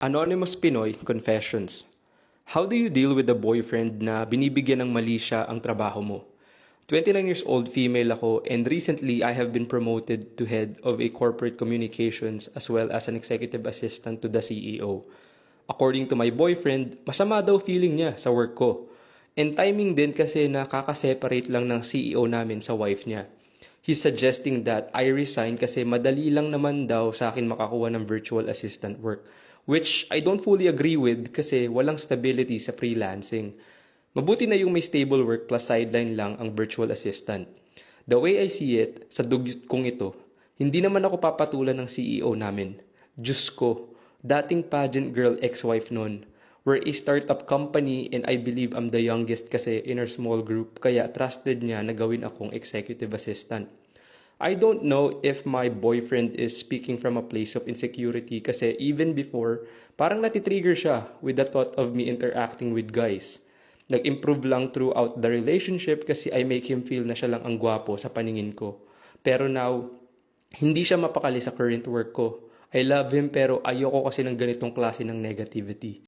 Anonymous Pinoy Confessions. How do you deal with a boyfriend na binibigyan ng mali siya ang trabaho mo? 29 years old female ako and recently I have been promoted to head of a corporate communications as well as an executive assistant to the CEO. According to my boyfriend, masama daw feeling niya sa work ko. And timing din kasi nakaka-separate lang ng CEO namin sa wife niya. He's suggesting that I resign kasi madali lang naman daw sa akin makakuha ng virtual assistant work. Which I don't fully agree with kasi walang stability sa freelancing. Mabuti na yung may stable work plus sideline lang ang virtual assistant. The way I see it, sa dugyot kong ito, hindi naman ako papatulan ng CEO namin. Diyos ko, dating pageant girl ex-wife nun. We're a startup company and I believe I'm the youngest kasi in our small group kaya trusted niya na gawin akong executive assistant. I don't know if my boyfriend is speaking from a place of insecurity kasi even before, parang natitrigger siya with the thought of me interacting with guys. Nag-improve lang throughout the relationship kasi I make him feel na siya lang ang gwapo sa paningin ko. Pero now, hindi siya mapakali sa current work ko. I love him pero ayoko kasi ng ganitong klase ng negativity.